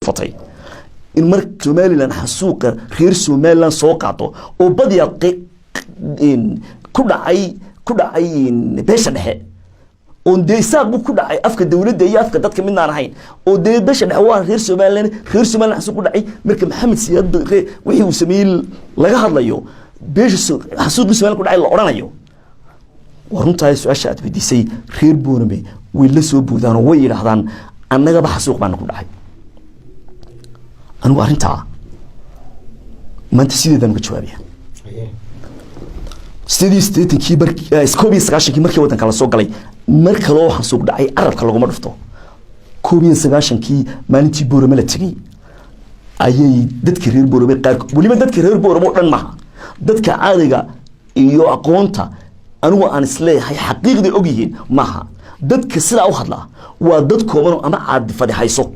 dhufatay in mar Somaliland xasuuqa reer Somaliland soo qaato oo badiya ku dhacay beesha dhexe oo deesaaq ku dhacay afka dawladda iyo afka dadka midna aan ahayn oo beesha dhexe waa reer Somaliland xasuuq ku dhacay marka Maxamed Siyaad wixii uu sameeyay laga hadlayo beesha xasuuq Somaliland ku dhacay la oranayo waruntaay su'aasha aad weydiisay reer Boorame way la soo boodaan oo way yiraahdaan annaga ba xasuuq baan ku dhacay anu arinta maanta sideedan uga jawaabaya sidii markii markii wadanka la soo galay marka loo xasuuq dhacay arabka laguma dhufto 19 maalintii Boorame la tagay ayay dadka reer Boorame qaar waliba dadka reer Boorame oo dhan maaha dadka caadiga iyo aqoonta anigu aan isleeyahay xaqiiqdii og yihiin maaha dadka sida u hadla waa dad kooban ama caad fadhiyayso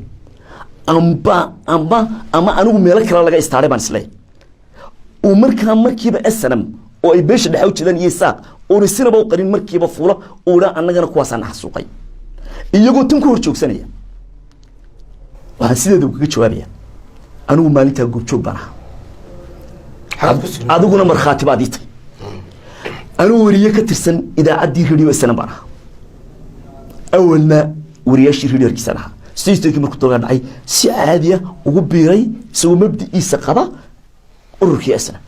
ama anigu meel kale laga istaaray baan isleeyahay oo markiiba SNM oo ay beesha dhexe u jeedaan Yeesaaq oo risinaba u qarin markiiba fuula oo annagana kuwaasaan xasuuqay iyagoo tan ku hor joogsanaya waxaan sideeda uga jawaabaya anigu maalinta goob joog baan adiguna marxaati baad iitay anigu wariye ka tirsan idaacaddii radio SNM baan awalna wariyaashii radio kiisana sidii markuu toga dhacay si caadi ah ugu biiray isagoo mabdiisa qaba ururkii SNM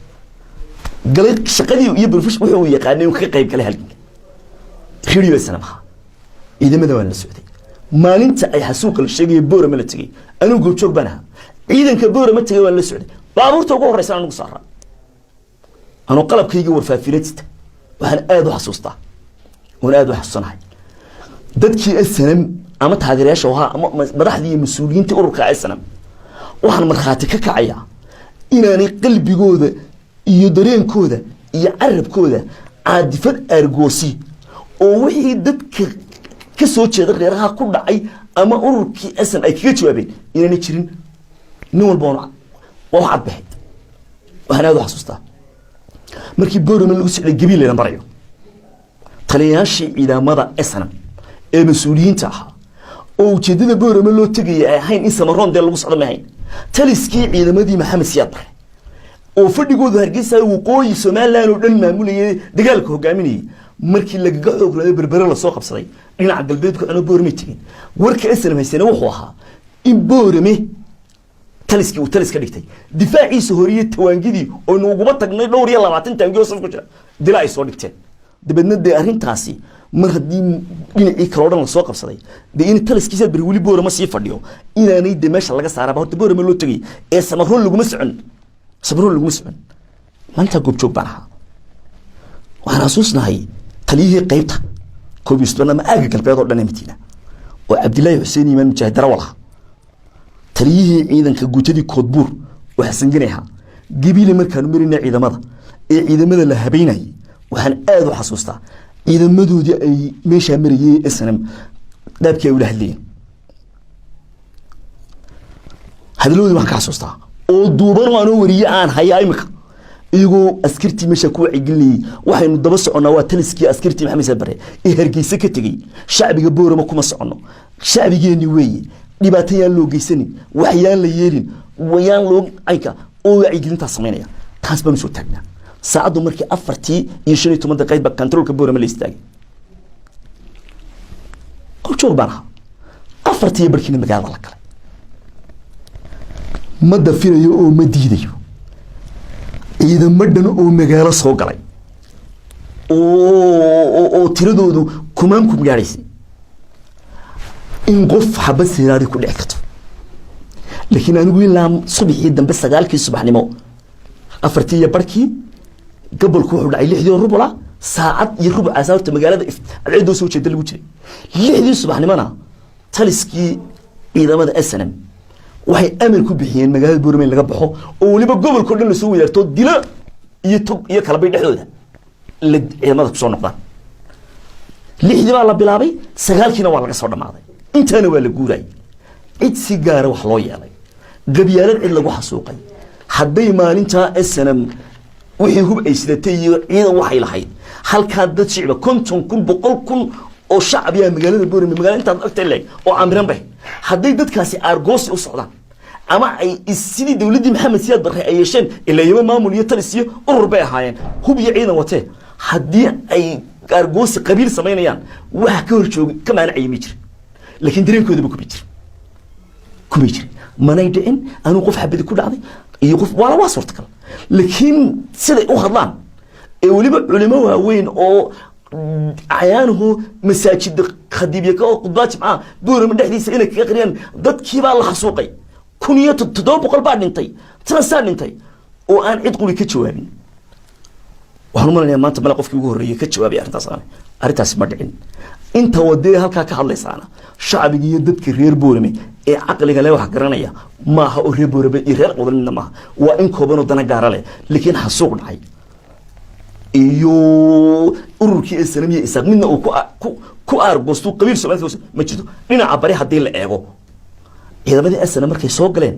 galay shaqadii iyo bulfish wuxuu yaqaanay ka qayb galay halkan radio SNM idamada waan la socday maalinta ay xasuuq la sheegay Boorame la tagay anigu goob joog baan ciidanka Boorame tagay waan la socday baabuurta ugu horeysa anigu saaraa anu qalabkayga warfaafinaysta waxaan aad u xasuustaa oo aad u xasuusanahay dadkii SNM ama taageerayaasha ama madaxdii mas'uuliyiinta ururka SNM waxaan marxaati ka kacaya inaanay qalbigooda iyo dareenkooda iyo carabkooda caadifad argoosi oo wixii dadka ka soo jeeda reeraha ku dhacay ama ururkii SNM ay kaga jawaabeen inaanay jirin nin walba wax cadbahay waxaan aad u xasuustaa markii Boorame lagu socday gabiil la marayo taliyaashii ciidamada SNM ee mas'uuliyiinta ah oo ujeedada Boorame loo tagay ay ahayn in samaroon dee lagu socdo maahayn taliskii ciidamadii Maxamed Siyaad Barre oo fadhigooda Hargeysa waqooyi Somaliland oo dhan maamulayay dagaalka hogaaminayay markii laga xoogladay berbera la soo qabsaday dhinaca galbeedka ana Boorame tagay warka SNM haysana wuxuu ahaa in Boorame taliskii uu taliska dhigtay difaaciisa horiye tawaangidii oo nuuguba tagnay dhowr iyo 20 taangiyo saf ku jira dilaa ay soo dhigteen dibadna arintaasi mar hadii dhinacii kale oo dhan la soo qabsaday in taliskiisa bari wali Boorame sii fadhiyo inaanay meesha laga saaraba horta Boorame loo tagay ee samaroon laguma socon maanta goob joog baan waxaan xasuusnahay taliyihii qaybta koobistan ama aaga galbeed oo dhan Madiina oo Cabdilaahi Xuseen Iimaan Mujaahidara walaha taliyihii ciidanka guutadii Koodbuur waxaan ganayaa gabiile markaan marinay ciidamada la habeynay waxaan aad u xasuustaa ciidamadoodii ay meesha mariyay SNM daabkii u lahaydeen hadaloodu waxaan ka xasuustaa oo duuban oo aan wariye aan hayaa imika iyagoo askartii meesha ku wacyigelinayay waxaynu daba soconaa waa taliskii askartii Maxamed Siyaad Barre ee Hargeysa ka tagay shacbiga Boorame kuma socono shacbigeeni weeye dhibaatayaan loo geysanin waxyaan la yeelin wayaan loo ayka oo wacyigelinta sameynaya taas baan soo taagnaa saacadu markii 4:15 daqiiqo controlka Boorame la istaagay joog baan 4 barkina magaalada la galay ma dafirayo oo ma diidayo ciidamadan oo magaalo soo galay oo tiradoodu kumaan ku gaaraysay in qof xabad siraari ku dhici karto laakiin anigu ilaa subaxii dambe 9kii subaxnimo 4 barkii gobolku wuxuu dhacay 6 rubla saacad iyo rubuc asaarta magaalada ciido soo jeeda lagu jiray 6 subaxnimona taliskii ciidamada SNM waxay amar ku bixiyeen magaalada Boorame laga baxo oo waliba gobolka dhan la soo weerarto dila iyo kala bay dhexdooda la ciidamada ku soo noqdaan 6 baa la bilaabay 9kiina waa laga soo dhamaaday intaana waa la guuray cid si gaar ah wax loo yeelay gabyaalad cid lagu xasuuqay haday maalinta SNM wixii hub ay sidatay iyo ciidan waxay lahayd halka dad shicba 50,000 oo shacab ah magaalada Boorame magaalada inta agta leeg oo amran bay haday dadkaasi argoosi u socdaan ama ay sidii dawladii maxamed siyaad barre ay yeesheen ilaa yaba maamul iyo talisiyo urur bay ahaayeen hub iyo ciidan watee haddii ay argoosi qabiil samaynayaan wax ka hor joogi ka maanacay ma jir laakiin dareenkoodaba kuma jir manay dhicin anuu qof xabadi ku dhacday iyo qof waa suurtagal laakiin siday u hadlaan ee waliba culimo waaweyn oo عيانه مساجد خديبية كقضاء جماعة دور من دحدي سئلة كأخرين ضد كيبا الله حسوقي كونية تدور بقول بعد ننتي تنسان ننتي وأنا عيد قولي كتشوابين وهرمان يا ما أنت ملاقف كي يقول ريه كتشوابي أرتاس مدعين أنت وديه هالك كحلي سانا شعبي يدك كرير بورمي إيه عقلك لا واحد قرنيا ما هو رير بورمي إيران قدرنا ما وإن كوبانو دنا جارله لكن حسوق نعي iyo ururkii islaamiga isaaq midna uu ku argoosto qabiil Soomaaliyeed ma jiro dhinaca bari hadii la eego ciidamadii asana markay soo galeen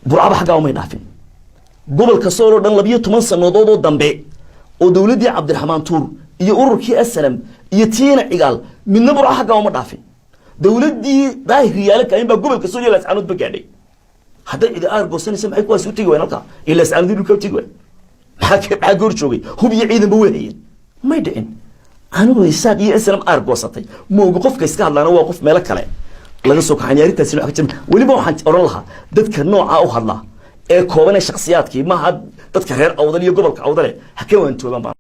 burcaba xagaa uma dhaafin gobolka Soolo dhan 12 sanadood oo dambe oo dawladii Cabdiraxmaan Tuur iyo ururkii aslam iyo tiina cigaal midna burcaba xagaa uma dhaafin dawladii daahiriyaal ka inba gobolka Soolo la saanad bagaadhay hadda ida argoosanaysa maxay ku waasuu tigi weyn halka ila saanadu dhulka tigi weyn maxaa goor joogay hub iyo ciidan ba weeyeen ma dhicin anigu isaaq iyo islam argoosatay mooga qofka iska hadlaana waa qof meel kale laga soo kaxan yarintaasi waxa jirta waliba waxaan oran lahaa dadka nooca u hadla ee kooban ee shakhsiyaadkii ma had dadka reer awdal iyo gobolka awdal ha ka waan tooban